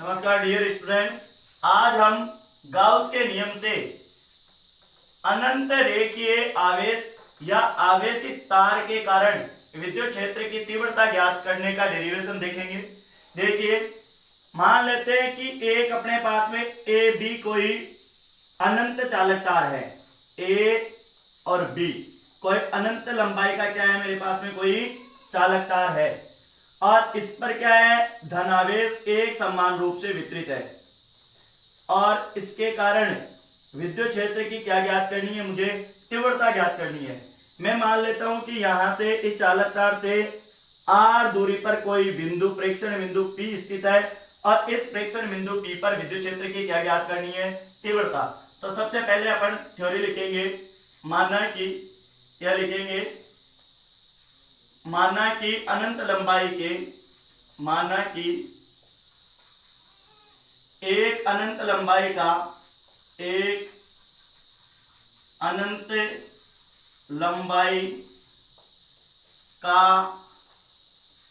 नमस्कार dear students. आज हम गाउस के नियम से अनंत रेखीय आवेश या आवेशित तार के कारण विद्युत क्षेत्र की तीव्रता ज्ञात करने का डेरिवेशन देखेंगे। देखिए, मान लेते हैं कि एक अपने पास में ए बी कोई अनंत चालक तार है। ए और बी कोई अनंत लंबाई का क्या है, मेरे पास में कोई चालक तार है और इस पर क्या है, धनावेश एक समान रूप से वितरित है और इसके कारण विद्युत क्षेत्र की क्या ज्ञात करनी है, मुझे तीव्रता ज्ञात करनी है। मैं मान लेता हूं कि यहां से इस चालक तार से r दूरी पर कोई बिंदु प्रेक्षण बिंदु P स्थित है और इस प्रेक्षण बिंदु P पर विद्युत क्षेत्र की क्या ज्ञात करनी है, तीव्रता। तो सबसे पहले अपन थ्योरी लिखेंगे। माना कि अनंत लंबाई के एक अनंत लंबाई का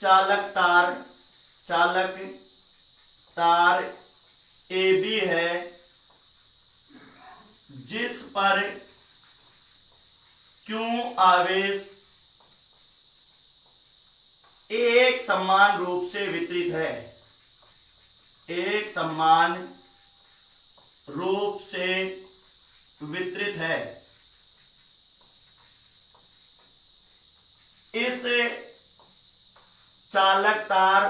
चालक तार AB है, जिस पर Q आवेश एक समान रूप से वितरित है। इस चालक तार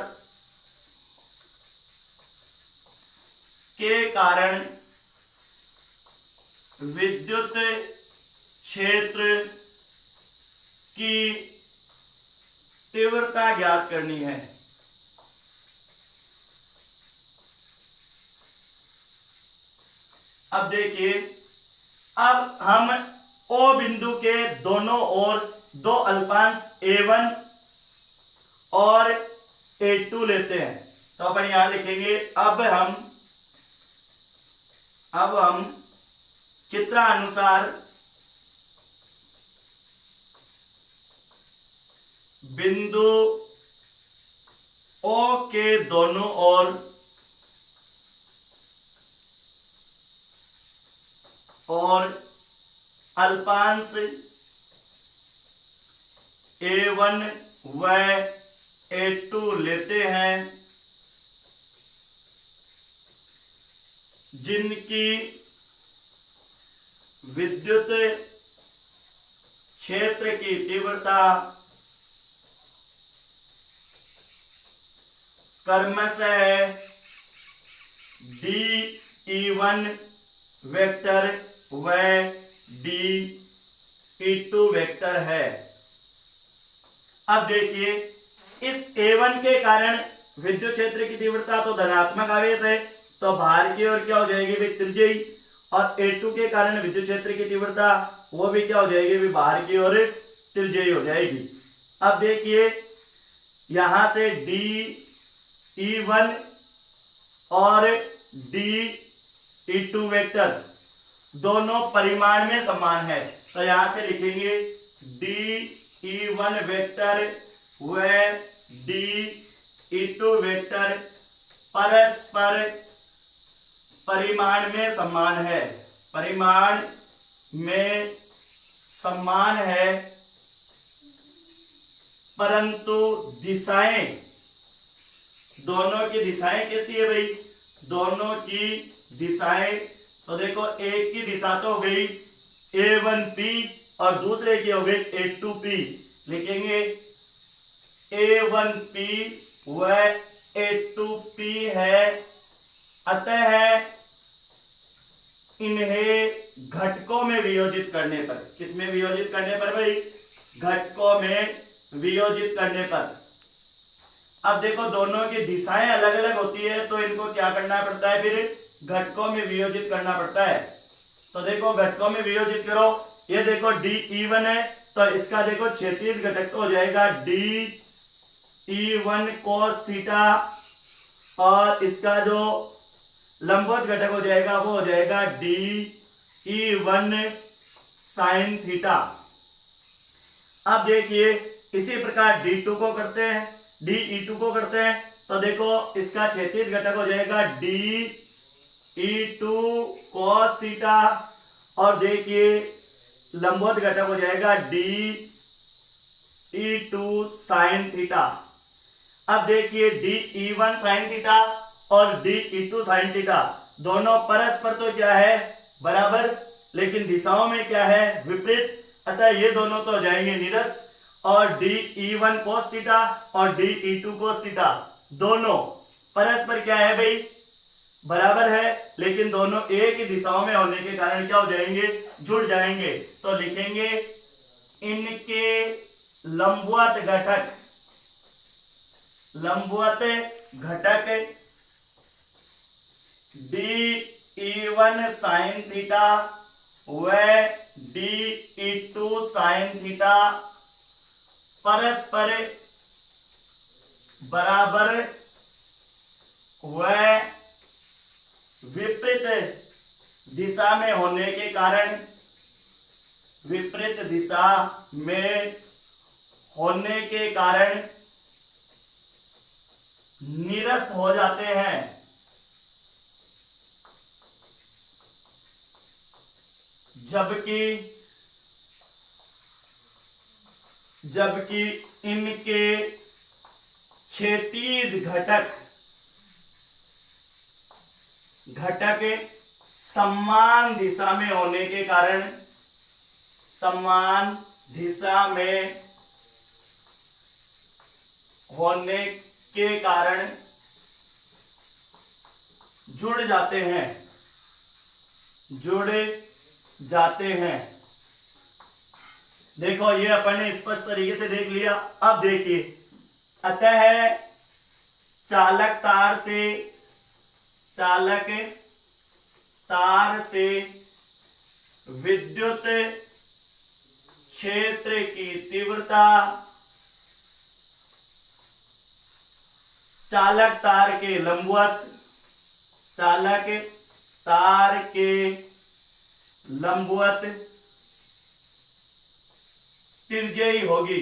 के कारण विद्युत क्षेत्र की तीव्रता ज्ञात करनी है। अब देखिए, अब हम O बिंदु के दोनों ओर दो अल्पांश A1 और A2 लेते हैं। तो अपन यहां लिखेंगे, अब हम चित्रानुसार बिंदु O के दोनों ओर और अल्पांश A1 व A2 लेते हैं, जिनकी विद्युत क्षेत्र की तीव्रता क्रमशः dE1 वेक्टर व dE2 वेक्टर है। अब देखिए, इस A1 के कारण विद्युत क्षेत्र की तीव्रता तो धनात्मक आवेश है, तो बाहर की ओर क्या हो जाएगी, भी त्रिज्यी। और A2 के कारण विद्युत क्षेत्र की तीव्रता वो भी क्या हो जाएगी, भी बाहर की ओर त्रिज्यी हो जाएगी। अब देखिए, यहां से dE1 और dE2 वेक्टर दोनों परिमाण में समान है, तो यहां से लिखेंगे dE1 वेक्टर व dE2 वेक्टर परस्पर परिमाण में समान है, परंतु दिशाएं, दोनों की दिशाएं कैसी है भाई, दोनों की दिशाएं, तो देखो, एक की दिशा तो हो गई A1P और दूसरे की हो गई A2P। लिखेंगे A1P व A2P है, अतः इन्हें घटकों में वियोजित करने पर, किसमें वियोजित करने पर भाई, घटकों में वियोजित करने पर। अब देखो, दोनों की दिशाएं अलग अलग होती है, तो इनको क्या करना पड़ता है, फिर घटकों में वियोजित करना पड़ता है। तो देखो, घटकों में वियोजित करो, ये देखो dE1 है, तो इसका देखो क्षैतिज घटक तो हो जाएगा dE1 cos थीटा और इसका जो लंबवत घटक हो जाएगा वो हो जाएगा dE1 sin थीटा। अब देखिए, इसी प्रकार D2 को करते हैं, DE2 को करते हैं, तो देखो इसका क्षैतिज घटक हो जाएगा D E two cos theta, और देखिए लंबवत घटक हो जाएगा D E two sine theta. अब देखिए D E one sine theta और D E two sine theta दोनों परस्पर तो क्या है बराबर, लेकिन दिशाओं में क्या है विपरीत, अतः ये दोनों तो हो जाएंगे निरस्त। और D E one cos theta और D E two cos theta दोनों परस्पर क्या है भाई बराबर है, लेकिन दोनों एक ही दिशाओं में होने के कारण क्या हो जाएंगे जुड़ जाएंगे। तो लिखेंगे इनके लंबवत घटक D E one sine theta व D E two sine theta परस्पर बराबर व विपरीत दिशा में होने के कारण, विपरीत दिशा में होने के कारण निरस्त हो जाते हैं। जबकि इनके क्षैतिज घटक समान दिशा में होने के कारण, समान दिशा में होने के कारण जुड़ जाते हैं। देखो ये अपन ने स्पष्ट तरीके से देख लिया। अब देखिए अतः चालक तार से विद्युत क्षेत्र की तीव्रता चालक तार के लंबवत तिर्य्यी होगी।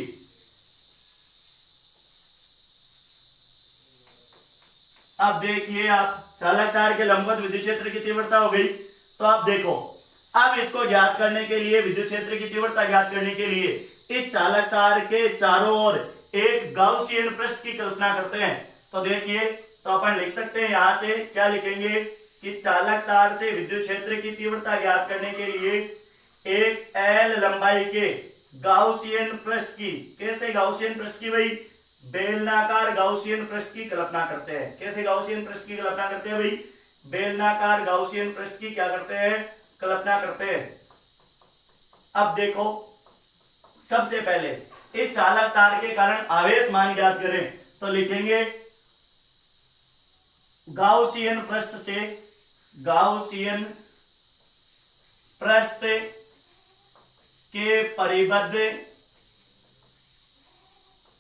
अब देखिए आप चालक तार के लंबवत विद्युत क्षेत्र की तीव्रता हो गई। तो आप देखो अब इसको ज्ञात करने के लिए, विद्युत क्षेत्र की तीव्रता ज्ञात करने के लिए इस चालक तार के चारों ओर एक गाउसियन पृष्ठ की कल्पना करते हैं। तो देखिए तो अपन लिख सकते हैं, यहां से क्या लिखेंगे कि चालक तार से विद्युत क्षेत्र की तीव्रता ज्ञात करने के लिए एक एल लंबाई के गाउसियन पृष्ठ की, कैसे गाउसियन पृष्ठ की भाई बेलनाकार गाउसियन पृष्ठ की कल्पना करते हैं। कैसे गाउसियन पृष्ठ की कल्पना करते हैं भाई बेलनाकार गाउसियन पृष्ठ की क्या करते हैं कल्पना करते हैं। अब देखो सबसे पहले इस चालक तार के कारण आवेश मान ज्ञात करें तो लिखेंगे गाउसियन पृष्ठ से, गाउसियन पृष्ठ के परिबद्ध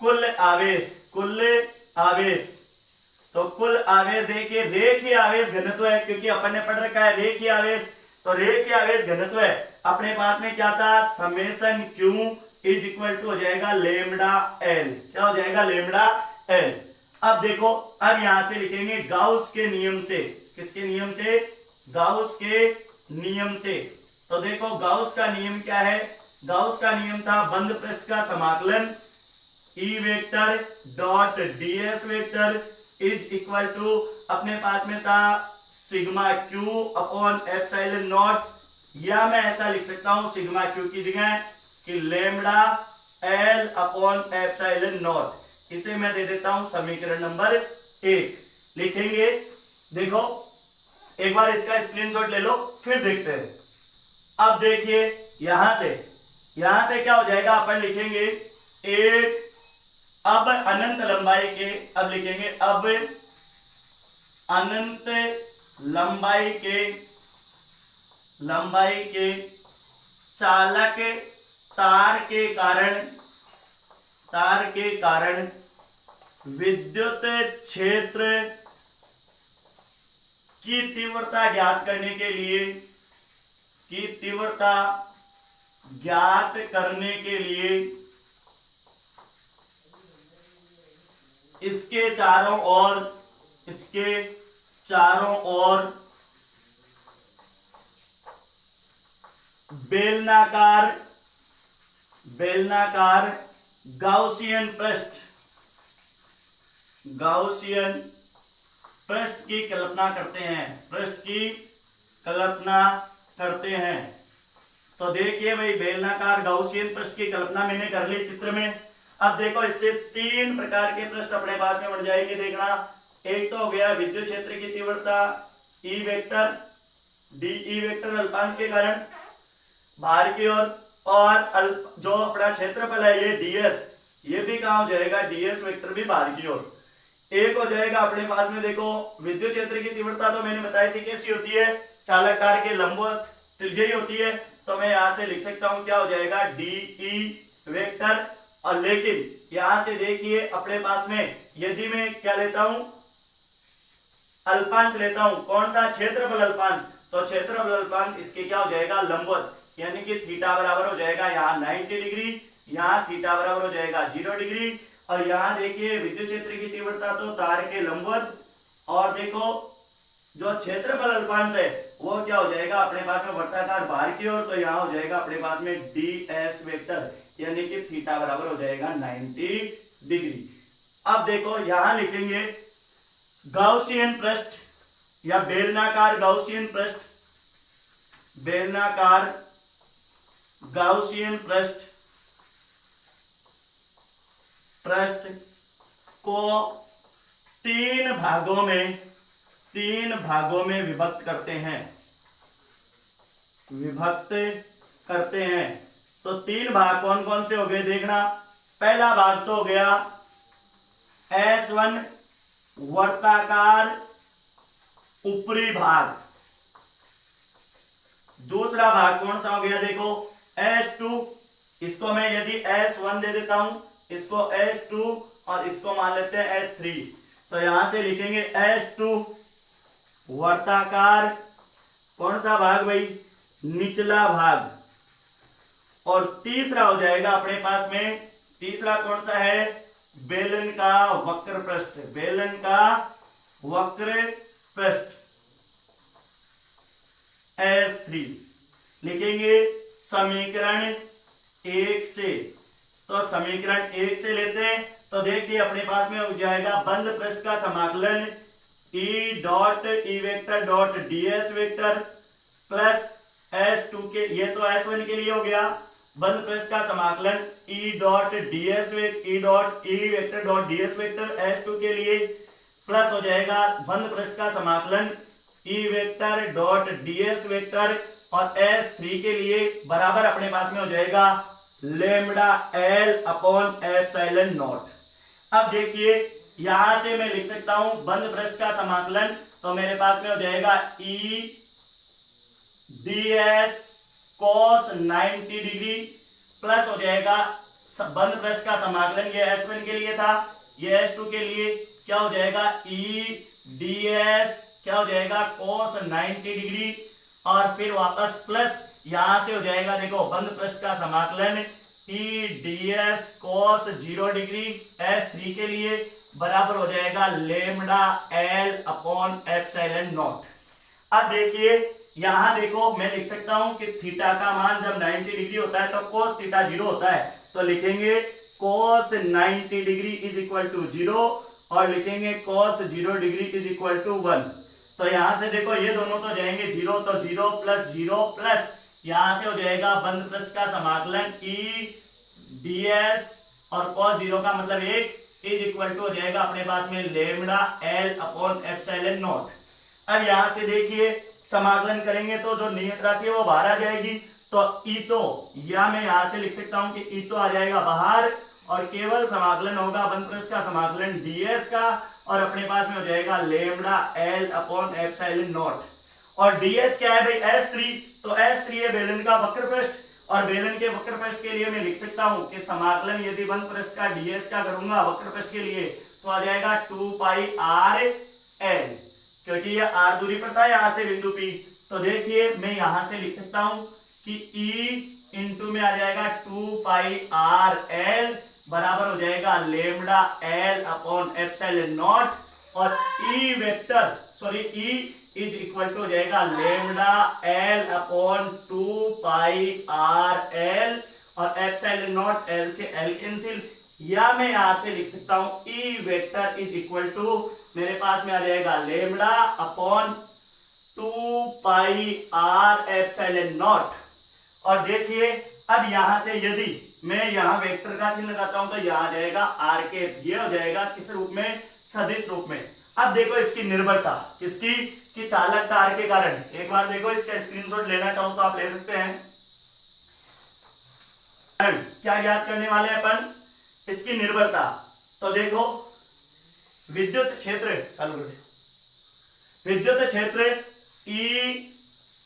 कुल आवेश, तो कुल आवेश देखिए रेखीय आवेश घनत्व है, क्योंकि अपन ने पढ़ रखा है रेखीय आवेश, तो रेखीय आवेश घनत्व है अपने पास में क्या था summation q is equal to हो जाएगा लेमडा एल, क्या हो जाएगा लेमडा एल। अब देखो अब यहां से लिखेंगे गाउस के नियम से, किसके नियम से गाउस के नियम से। तो देखो गाउस का नियम क्या है, गाउस का नियम था बंद पृष्ठ का समाकलन E vector dot ds vector is equal to अपने पास में था sigma q upon epsilon naught, या मैं ऐसा लिख सकता हूं सिग्मा क्यू की जगह कि lambda L upon epsilon not. इसे मैं दे देता हूं समीकरण नंबर 1 लिखेंगे। देखो एक बार इसका स्क्रीनशॉट ले लो फिर देखते हैं। अब देखिए यहां से क्या हो जाएगा, अपन लिखेंगे एक अब अनंत लंबाई के, अब लिखेंगे अब अनंत लंबाई के चालक तार के कारण विद्युत क्षेत्र की तीव्रता ज्ञात करने के लिए इसके चारों ओर बेलनाकार गाउसियन पृष्ठ की कल्पना करते हैं। तो देखिए भाई, बेलनाकार गाउसियन पृष्ठ की कल्पना मैंने कर ली चित्र में। अब देखो, इससे 3 प्रकार के पृष्ठ अपने पास में बन जाएंगे। देखना, एक तो हो गया विद्युत क्षेत्र की तीव्रता ई वेक्टर, डी वेक्टर अल्पांश के कारण बाहर की ओर, और जो अपना क्षेत्रफल है ये ds, ये भी कहां हो जाएगा, ds वेक्टर भी बाहर की ओर। एक हो जाएगा अपने पास में, देखो विद्युत क्षेत्र की तीव्रता तो मैंने बताई थी कैसी होती है, चालककार के लंबवत त्रिज्यीय होती है। तो मैं यहां से लिख सकता हूं क्या हो जाएगा, de वेक्टर। और लेकिन यहां से देखिए अपने पास में, यदि मैं क्या लेता हूं, अल्पांश लेता हूं, कौन सा, क्षेत्रफल अल्पांश, तो क्षेत्रफल अल्पांश इसके क्या हो जाएगा, लंबवत, यानी कि थीटा बराबर हो जाएगा यहाँ 90 डिग्री, यहाँ थीटा बराबर हो जाएगा 0 डिग्री। और यहाँ देखिए विद्युत क्षेत्र की तीव्रता तो तार के लंबवत, और देखो जो क्षेत्रफल अल्पांश है वो क्या हो जाएगा अपने पास में वृत्ताकार बाहर की ओर, तो यहाँ हो जाएगा अपने पास में ds वेक्टर, यानी कि थीटा बराबर हो जाएगा 90 डिग्री। अब देखो यहां लिखेंगे गाउसियन पृष्ठ या बेलनाकार गाउसियन पृष्ठ को 3 भागों में विभक्त करते हैं। तो 3 भाग कौन कौन से हो गए, देखना, पहला भाग तो हो गया S1 वर्ताकार ऊपरी भाग, दूसरा भाग कौन सा हो गया, देखो S2, इसको मैं यदि S1 दे देता हूं, इसको S2 और इसको मान लेते हैं S3, तो यहां से लिखेंगे S2 वर्ताकार कौन सा भाग भाई, निचला भाग। और तीसरा हो जाएगा अपने पास में, तीसरा कौन सा है, बेलन का वक्र पृष्ठ S3 लिखेंगे समीकरण 1 से। तो समीकरण 1 से लेते हैं, तो देखिए अपने पास में हो जाएगा बंद पृष्ठ का समाकलन E dot E vector dot ds vector plus S2 के, ये तो S1 के लिए हो गया, बंद पृष्ठ का समाकलन E dot E vector dot ds vector S2 के लिए, प्लस हो जाएगा बंद पृष्ठ का समाकलन E vector dot ds vector और S3 के लिए बराबर अपने पास में हो जाएगा lambda L upon epsilon not. अब देखिए यहां से मैं लिख सकता हूं बंद पृष्ठ का समाकलन, तो मेरे पास में हो जाएगा E ds cos 90 degree plus हो जाएगा बंद पृष्ठ का समाकलन, ये S1 के लिए था, ये S2 के लिए क्या हो जाएगा E ds क्या हो जाएगा cos 90 डिग्री, और फिर वापस प्लस यहां से हो जाएगा, देखो बंद पृष्ठ का समाकलन E ds cos 0 degree S3 के लिए बराबर हो जाएगा lambda L upon epsilon not. अब देखिए यहां देखो मैं लिख सकता हूं कि थीटा का मान जब 90 डिग्री होता है तो cos थीटा 0 होता है, तो लिखेंगे cos 90 degree is equal to 0 और लिखेंगे cos 0 degree is equal to 1। तो यहां से देखो ये दोनों तो जाएंगे 0, तो 0 प्लस यहां से हो जाएगा बंद पृष्ठ का समाकलन E ds और cos 0 का मतलब 1 इज इक्वल टू हो जाएगा अपने पास में lambda L upon epsilon not. अब यहां से देखिए समाकलन करेंगे तो जो नियत राशि है वो बाहर आ जाएगी, तो E तो या मैं यहां से लिख सकता हूं कि E तो आ जाएगा बाहर और केवल समाकलन होगा बंद पृष्ठ का समाकलन ds का, और अपने पास में हो जाएगा lambda L upon epsilon naught. और ds क्या है भाई, S3, तो S3 है बेलन का वक्र पृष्ठ, और बेलन के वक्र पृष्ठ के लिए मैं लिख सकता हूं कि समाकलन यदि बंद पृष्ठ का ds का करूंगा वक्र पृष्ठ के लिए तो आ जाएगा 2 पाई r l, क्योंकि ये r दूरी पर था यहां से बिंदु P। तो देखिए मैं यहां से लिख सकता हूं कि E इंटू में आ जाएगा 2 पाई r l बराबर हो जाएगा lambda L upon epsilon naught, और E vector sorry E is equal to हो जाएगा lambda L upon 2 pi R L, और एप्सिलॉन नॉट एल से एल कैंसिल, या मैं यहां से लिख सकता हूं E vector is equal to, मेरे पास में आ जाएगा lambda upon 2 pi R epsilon naught. और देखिए अब यहां से यदि मैं यहां वेक्टर का चिन्ह लगाता हूं तो यहां आ जाएगा आर के, ये हो जाएगा किस रूप में, सदिश रूप में। अब देखो इसकी निर्भरता किसकी, कि चालक तार के कारण। एक बार देखो इसका स्क्रीनशॉट लेना चाहो तो आप ले सकते हैं। क्या ज्ञात करने वाले हैं अपन, इसकी निर्भरता। तो देखो विद्युत क्षेत्र, चालू कर, विद्युत क्षेत्र ई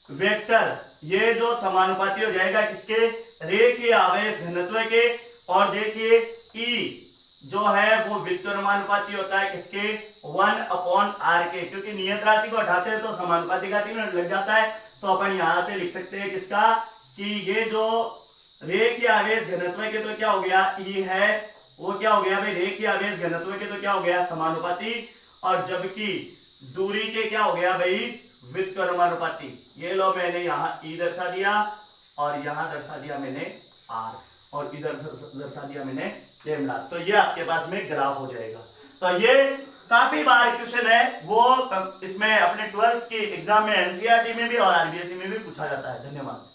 वेक्टर ये जो समानुपाती हो जाएगा किसके, रेखीय आवेश घनत्व के। और देखिए ई जो है वो व्युत्क्रमानुपाती होता है किसके, 1 अपॉन आर के, क्योंकि नियत राशि को हटाते हैं तो समानुपाती का चिन्ह लग जाता है। तो अपन यहां से लिख सकते हैं किसका, कि ये जो रेखीय आवेश घनत्व के तो क्या हो गया ई है, वो क्या हो गया भाई रेखीय आवेश घनत्व के तो क्या हो गया समानुपाती, और जबकि दूरी के क्या हो गया भाई व्युत्क्रमानुपाती। ये लो मैंने यहाँ ई दर्शा दिया, और यहाँ दर्शा दिया मैंने आर, और इधर दर्शा दिया मैंने लेमडा। तो ये आपके पास में ग्राफ हो जाएगा। तो ये काफी बार क्वेश्चन है, वो इसमें अपने 12th की एग्जाम में एनसीईआरटी में भी और आरबीएसई में भी पूछा जाता है। धन्यवाद।